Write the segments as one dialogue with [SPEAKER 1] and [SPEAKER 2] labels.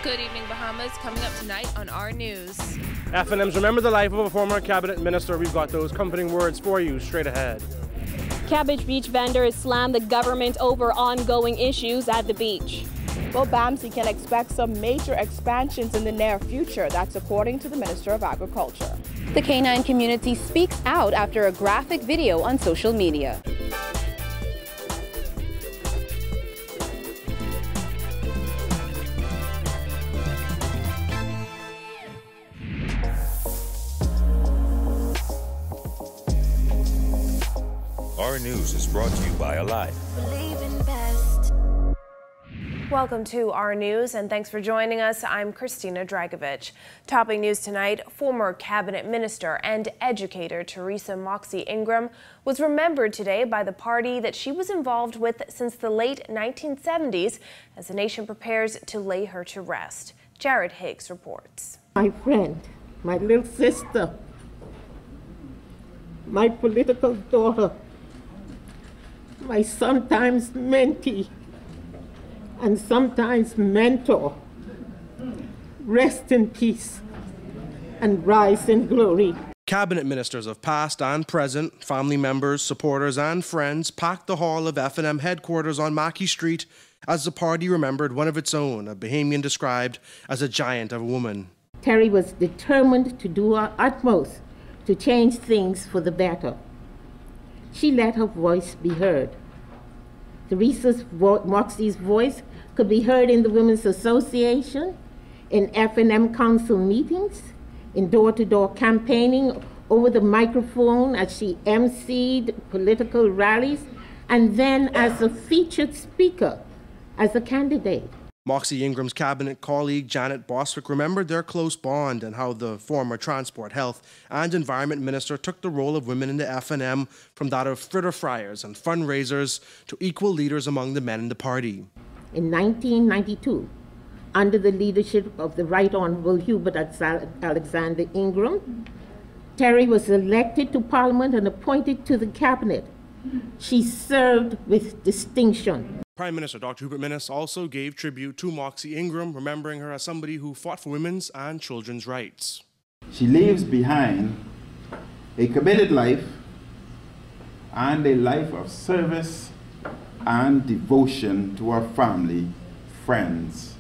[SPEAKER 1] Good evening, Bahamas. Coming up tonight on our news.
[SPEAKER 2] F&M's Remember the Life of a Former Cabinet Minister. We've got those comforting words for you straight ahead.
[SPEAKER 3] Cabbage Beach vendors slam the government over ongoing issues at the beach.
[SPEAKER 4] Well, Bamsey can expect some major expansions in the near future. That's according to the Minister of Agriculture.
[SPEAKER 5] The canine community speaks out after a graphic video on social media.
[SPEAKER 6] Our news is brought to you by Alive.
[SPEAKER 1] Welcome to our news and thanks for joining us. I'm Christina Dragovich. Topping news tonight, former cabinet minister and educator Theresa Moxey Ingraham was remembered today by the party that she was involved with since the late 1970s as the nation prepares to lay her to rest. Jared Higgs reports.
[SPEAKER 7] My friend, my little sister, my political daughter, my sometimes mentee and sometimes mentor, rest in peace and rise in glory.
[SPEAKER 2] Cabinet ministers of past and present, family members, supporters and friends packed the hall of F&M headquarters on Moxey Street as the party remembered one of its own, a Bahamian described as a giant of a woman.
[SPEAKER 7] Terry was determined to do her utmost to change things for the better. She let her voice be heard. Moxey's voice could be heard in the Women's Association, in F&M council meetings, in door-to-door campaigning, over the microphone as she emceed political rallies, and then as a featured speaker as a candidate.
[SPEAKER 2] Moxey Ingraham's cabinet colleague Janet Boswick remembered their close bond and how the former Transport, Health and Environment Minister took the role of women in the F&M from that of fritter fryers and fundraisers to equal leaders among the men in the party.
[SPEAKER 7] In 1992, under the leadership of the Right Honourable Hubert Alexander Ingraham, Terry was elected to Parliament and appointed to the cabinet. She served with distinction.
[SPEAKER 2] Prime Minister Dr. Hubert Minnis also gave tribute to Moxey Ingraham, remembering her as somebody who fought for women's and children's rights.
[SPEAKER 8] She leaves behind a committed life and a life of service and devotion to her family, friends,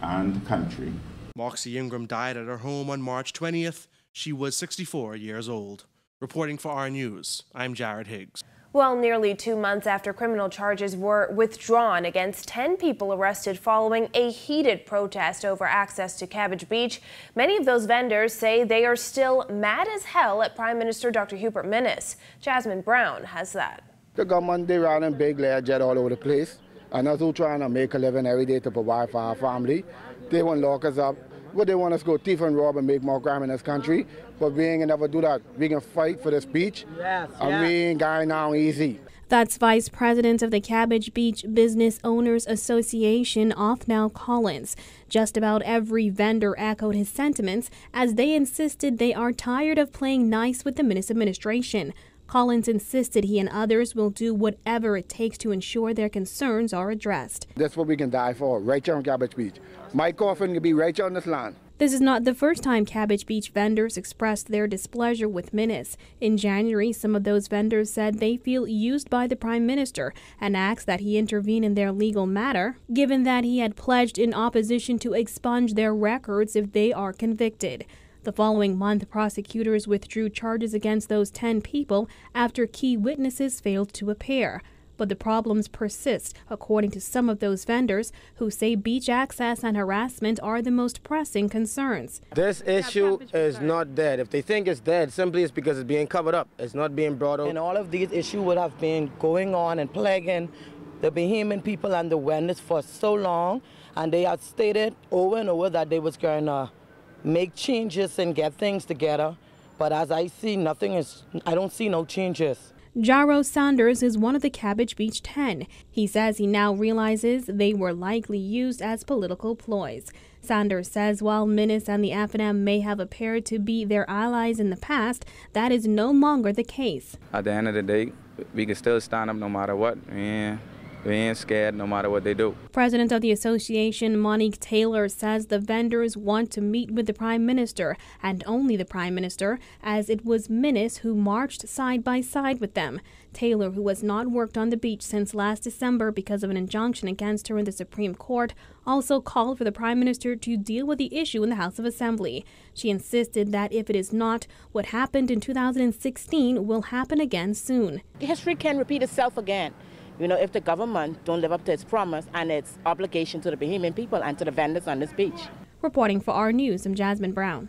[SPEAKER 8] and country.
[SPEAKER 2] Moxey Ingraham died at her home on March 20th. She was 64 years old. Reporting for our news, I'm Jared Higgs.
[SPEAKER 1] Well, nearly 2 months after criminal charges were withdrawn against 10 people arrested following a heated protest over access to Cabbage Beach, many of those vendors say they are still mad as hell at Prime Minister Dr. Hubert Minnis. Jasmine Brown has that.
[SPEAKER 9] The government, they run in big Learjet all over the place, and us who trying to make a living every day to provide for our family. They want to lock us up. What they want us to go thief and rob and make more crime in this country, but we ain't gonna never do that. We can fight for this beach, and we ain't going down easy.
[SPEAKER 3] That's Vice President of the Cabbage Beach Business Owners Association, Othnow Collins. Just about every vendor echoed his sentiments as they insisted they are tired of playing nice with the Minnis administration. Collins insisted he and others will do whatever it takes to ensure their concerns are addressed.
[SPEAKER 9] That's what we can die for, right here on Cabbage Beach. My coffin can be right here on this land.
[SPEAKER 3] This is not the first time Cabbage Beach vendors expressed their displeasure with Minnis. In January, some of those vendors said they feel used by the Prime Minister and asked that he intervene in their legal matter, given that he had pledged in opposition to expunge their records if they are convicted. The following month, prosecutors withdrew charges against those 10 people after key witnesses failed to appear. But the problems persist, according to some of those vendors who say beach access and harassment are the most pressing concerns.
[SPEAKER 10] This issue is not dead. If they think it's dead, simply it's because it's being covered up. It's not being brought out.
[SPEAKER 11] And all of these issues would have been going on and plaguing the Bahamian people and the vendors for so long, and they had stated over and over that they was going to make changes and get things together. But as I see, I don't see no changes.
[SPEAKER 3] Jaro Sanders is one of the Cabbage Beach 10. He says he now realizes they were likely used as political ploys. Sanders says while Minnis and the F&M may have appeared to be their allies in the past, that is no longer the case.
[SPEAKER 12] At the end of the day, we can still stand up no matter what. And We ain't scared no matter what they do.
[SPEAKER 3] President of the association, Monique Taylor, says the vendors want to meet with the Prime Minister, and only the Prime Minister, as it was Minnis who marched side by side with them. Taylor, who has not worked on the beach since last December because of an injunction against her in the Supreme Court, also called for the Prime Minister to deal with the issue in the House of Assembly. She insisted that if it is not, what happened in 2016 will happen again soon.
[SPEAKER 4] History can repeat itself again. You know, if the government don't live up to its promise and its obligation to the Bahamian people and to the vendors on this beach.
[SPEAKER 3] Reporting for our News, I'm Jasmine Brown.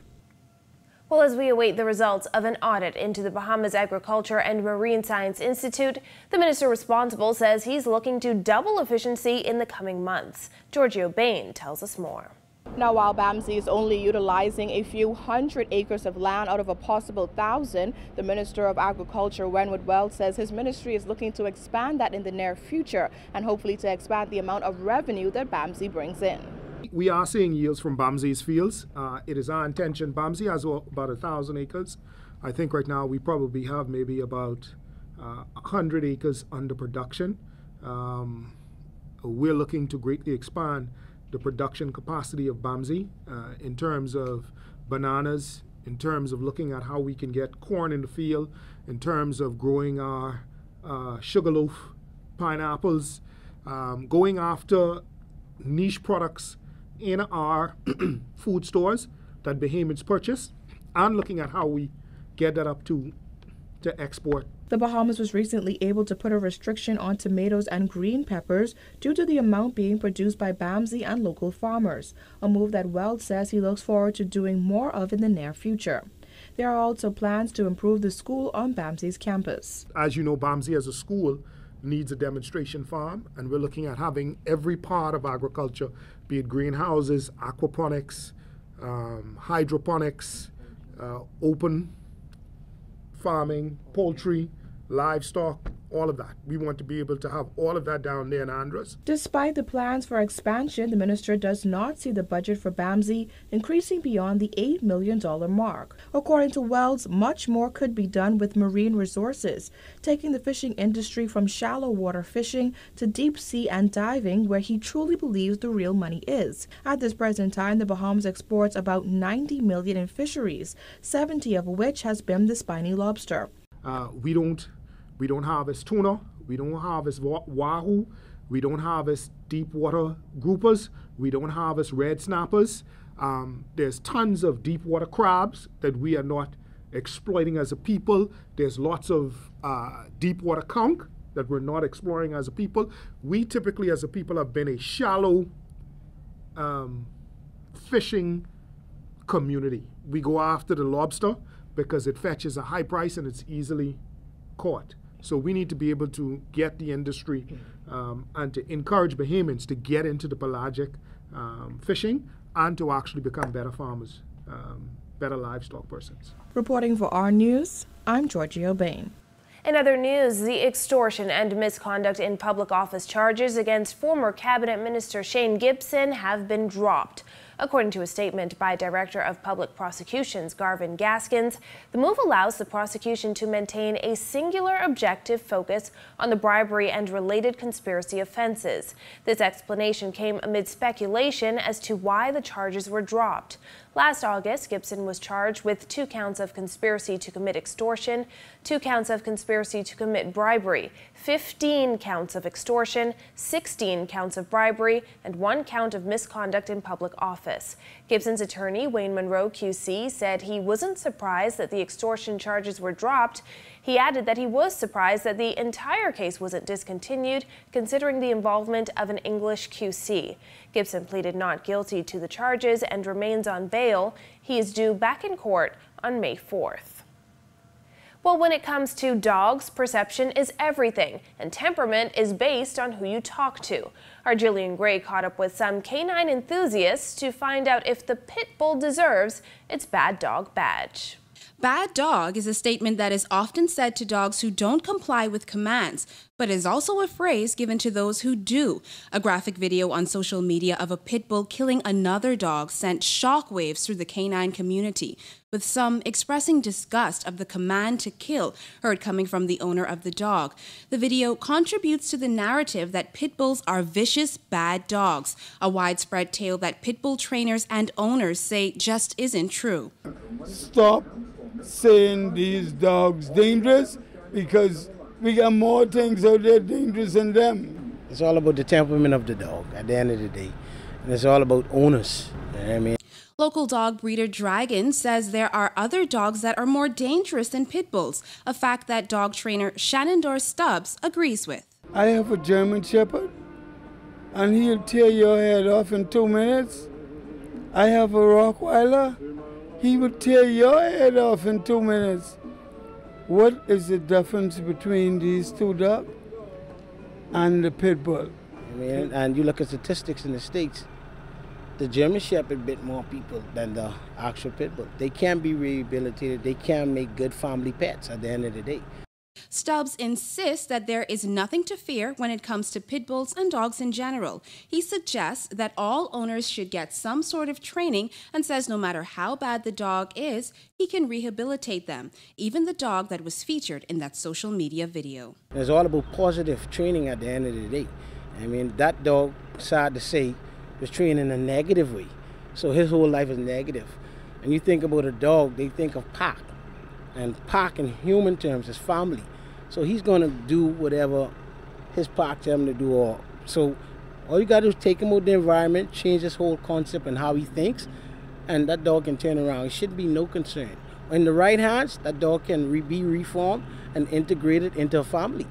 [SPEAKER 1] Well, as we await the results of an audit into the Bahamas Agriculture and Marine Science Institute, the minister responsible says he's looking to double efficiency in the coming months. Giorgio Bain tells us more.
[SPEAKER 4] Now, while BAMSI is only utilizing a few hundred acres of land out of a possible 1,000, the Minister of Agriculture, Wenwood Wells, says his ministry is looking to expand that in the near future and hopefully to expand the amount of revenue that BAMSI brings in.
[SPEAKER 13] We are seeing yields from BAMSI's fields. It is our intention. BAMSI has about 1,000 acres. I think right now we probably have maybe about 100 acres under production. We're looking to greatly expand the production capacity of BAMSI in terms of bananas, in terms of looking at how we can get corn in the field, in terms of growing our sugarloaf, pineapples, going after niche products in our food stores that Bahamians purchase, and looking at how we get that up to export.
[SPEAKER 4] The Bahamas was recently able to put a restriction on tomatoes and green peppers due to the amount being produced by BAMSI and local farmers, a move that Wells says he looks forward to doing more of in the near future. There are also plans to improve the school on BAMSI's campus.
[SPEAKER 13] As you know, BAMSI as a school needs a demonstration farm, and we're looking at having every part of agriculture, be it greenhouses, aquaponics, hydroponics, open farming, poultry, livestock, all of that. We want to be able to have all of that down there in Andros.
[SPEAKER 4] Despite the plans for expansion, the minister does not see the budget for BAMSI increasing beyond the $8 million mark. According to Wells, much more could be done with marine resources, taking the fishing industry from shallow water fishing to deep sea and diving, where he truly believes the real money is. At this present time, the Bahamas exports about $90 million in fisheries, 70 of which has been the spiny lobster.
[SPEAKER 13] We don't harvest tuna, we don't harvest wahoo, we don't harvest deep water groupers, we don't harvest red snappers. There's tons of deep water crabs that we are not exploiting as a people. There's lots of deep water conch that we're not exploring as a people. We typically as a people have been a shallow fishing community. We go after the lobster because it fetches a high price and it's easily caught. So we need to be able to get the industry and to encourage Bahamians to get into the pelagic fishing and to actually become better farmers, better livestock persons.
[SPEAKER 4] Reporting for our News, I'm Giorgio Bain.
[SPEAKER 1] In other news, the extortion and misconduct in public office charges against former Cabinet Minister Shane Gibson have been dropped. According to a statement by Director of Public Prosecutions Garvin Gaskins, the move allows the prosecution to maintain a singular objective focus on the bribery and related conspiracy offenses. This explanation came amid speculation as to why the charges were dropped. Last August, Gibson was charged with 2 counts of conspiracy to commit extortion, 2 counts of conspiracy to commit bribery, 15 counts of extortion, 16 counts of bribery, and 1 count of misconduct in public office. Gibson's attorney, Wayne Monroe QC, said he wasn't surprised that the extortion charges were dropped. He added that he was surprised that the entire case wasn't discontinued, considering the involvement of an English QC. Gibson pleaded not guilty to the charges and remains on bail. He is due back in court on May 4th. Well, when it comes to dogs, perception is everything, and temperament is based on who you talk to. Our Jillian Gray caught up with some canine enthusiasts to find out if the pit bull deserves its bad dog badge.
[SPEAKER 14] Bad dog is a statement that is often said to dogs who don't comply with commands, but is also a phrase given to those who do. A graphic video on social media of a pit bull killing another dog sent shockwaves through the canine community, with some expressing disgust of the command to kill heard coming from the owner of the dog. The video contributes to the narrative that pit bulls are vicious, bad dogs, a widespread tale that pit bull trainers and owners say just isn't true.
[SPEAKER 15] Stop saying these dogs dangerous, because we got more things out there dangerous than them.
[SPEAKER 10] It's all about the temperament of the dog at the end of the day. And it's all about owners. You know what I mean?
[SPEAKER 14] Local dog breeder Dragon says there are other dogs that are more dangerous than pit bulls, a fact that dog trainer Shenandoah Stubbs agrees with.
[SPEAKER 15] I have a German Shepherd, and he'll tear your head off in 2 minutes. I have a Rottweiler. He would tear your head off in 2 minutes. What is the difference between these two dogs and the pit bull?
[SPEAKER 10] I mean, and you look at statistics in the States, the German Shepherd bit more people than the actual pit bull. They can be rehabilitated. They can make good family pets at the end of the day.
[SPEAKER 14] Stubbs insists that there is nothing to fear when it comes to pit bulls and dogs in general. He suggests that all owners should get some sort of training and says no matter how bad the dog is, he can rehabilitate them, even the dog that was featured in that social media video.
[SPEAKER 10] It's all about positive training at the end of the day. I mean, that dog, sad to say, was trained in a negative way. So his whole life is negative. And you think about a dog, they think of pack. And pack in human terms is family. So he's going to do whatever his pack tells him to do. So all you got to do is take him out of the environment, change his whole concept and how he thinks, and that dog can turn around. It should be no concern. In the right hands, that dog can be reformed and integrated into a family.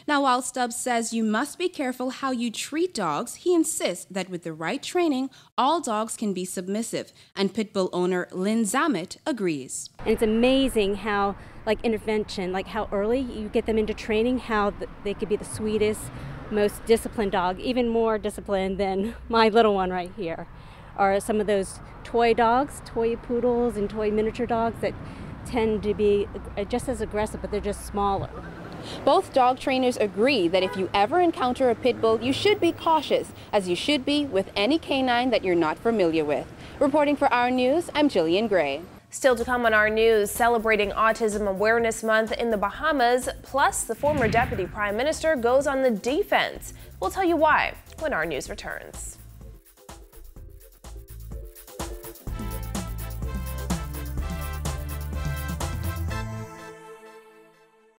[SPEAKER 14] Now, while Stubbs says you must be careful how you treat dogs, he insists that with the right training, all dogs can be submissive. And pit bull owner Lynn Zammit agrees.
[SPEAKER 16] And it's amazing how, intervention, how early you get them into training, how they could be the sweetest, most disciplined dog, even more disciplined than my little one right here. Or some of those toy dogs, toy poodles and toy miniature dogs that tend to be just as aggressive, but they're just smaller.
[SPEAKER 5] Both dog trainers agree that if you ever encounter a pit bull, you should be cautious, as you should be with any canine that you're not familiar with. Reporting for Our News, I'm Jillian Gray.
[SPEAKER 1] Still to come on Our News, celebrating Autism Awareness Month in the Bahamas, plus the former Deputy Prime Minister goes on the defense. We'll tell you why when Our News returns.